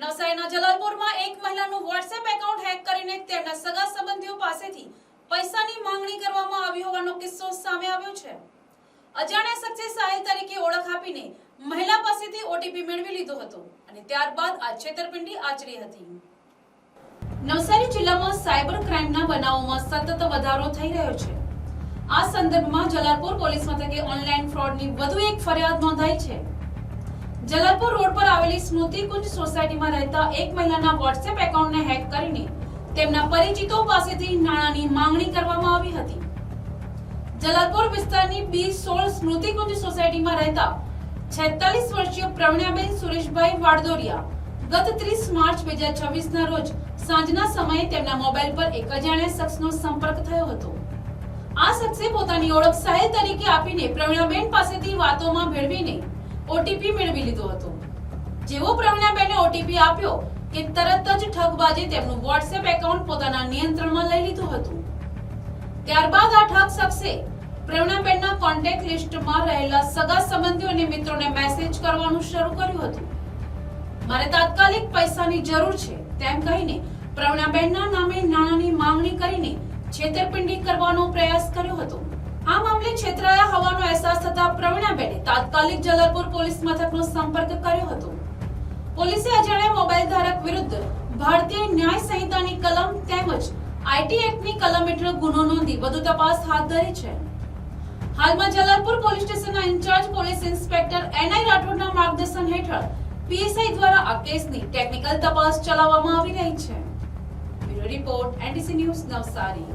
નવસારીના જલાલપુરમાં એક મહિલાનું વોટ્સએપ એકાઉન્ટ હેક કરીને તેમના સગા સંબંધીઓ પાસેથી પૈસાની માંગણી કરવામાં આવી હોવાનો કિસ્સો સામે આવ્યો છે। અજાણ્યા શખ્સે સાહિલ તરીકે ઓળખ આપીને મહિલા પાસેથી ઓટીપી મેળવી લીધો હતો અને ત્યારબાદ આ છેતરપિંડી આચરી હતી। નવસારી જિલ્લામાં સાયબર ક્રાઇમના બનાવોમાં સતત વધારો થઈ રહ્યો છે। આ સંદર્ભમાં જલાલપુર પોલીસ મથકે ઓનલાઈન ફ્રોડની વધુ એક ફરિયાદ નોંધાઈ છે। જલાલપુર રોડ પર આવેલી સ્મૃતિકુંજ સોસાયટીમાં રહેતા એક મહિલાના વોટ્સએપ એકાઉન્ટને હેક કરીને તેમના પરિચિતો પાસેથી નાણાંની માંગણી કરવામાં આવી હતી। જલાલપુર વિસ્તારની B16 સ્મૃતિકુંજ સોસાયટીમાં રહેતા 46 વર્ષીય પ્રવીણાબેન સુરેશભાઈ વાડદોરિયા ગત 30 માર્ચ 2026 ના રોજ સાંજના સમયે તેમના મોબાઈલ પર એક અજાણ્યા શખ્સનો સંપર્ક થયો હતો। આ શખ્સે પોતાની ઓળખ સાહિલ તરીકે આપીને પ્રવીણાબેન પાસેથી વાતોમાં ભેળવીને ઓટીપી મેળવી લીધો હતો। જેવો પ્રવીણાબેને ઓટીપી આપ્યો કે તરત જ ઠગબાજે તેમનું વોટ્સએપ એકાઉન્ટ પોતાના નિયંત્રણમાં લઈ લીધું હતું। ત્યારબાદ આ ઠગ શખ્સે પ્રવીણાબેનના કોન્ટેક્ટ લિસ્ટમાં રહેલા સગા સંબંધીઓ અને મિત્રોને મેસેજ કરવાનું શરૂ કર્યું હતું। મારે તાત્કાલિક પૈસાની જરૂર છે તેમ કહીને પ્રવીણાબેનના નામે નાણાંની માંગણી કરીને છેતરપિંડી કરવાનો પ્રયાસ કર્યો હતો। આ મામલે છેતરાયા હોવાનો અહેસાસ થતા પ્રવીણાબેને તાત્કાલિક જલાલપુર પોલીસ મથકનો સંપર્ક કર્યો હતો। પોલીસે અજાણ્યા મોબાઈલ ધારક વિરુદ્ધ ભારતીય ન્યાય સંહિતાની કલમ તેમજ આઈટી એક્ટની કલમ હેઠળ ગુનો નોંધી વધુ તપાસ હાથ ધરી છે। હાલમાં જલાલપુર પોલીસ સ્ટેશનના ઇન્ચાર્જ પોલીસ ઇન્સ્પેક્ટર એનઆઈ રાઠોડના માર્ગદર્શન હેઠળ પીએસઆઈ દ્વારા આ કેસની ટેકનિકલ તપાસ ચલાવવામાં આવી રહી છે। Bureau report NTC news Navsari.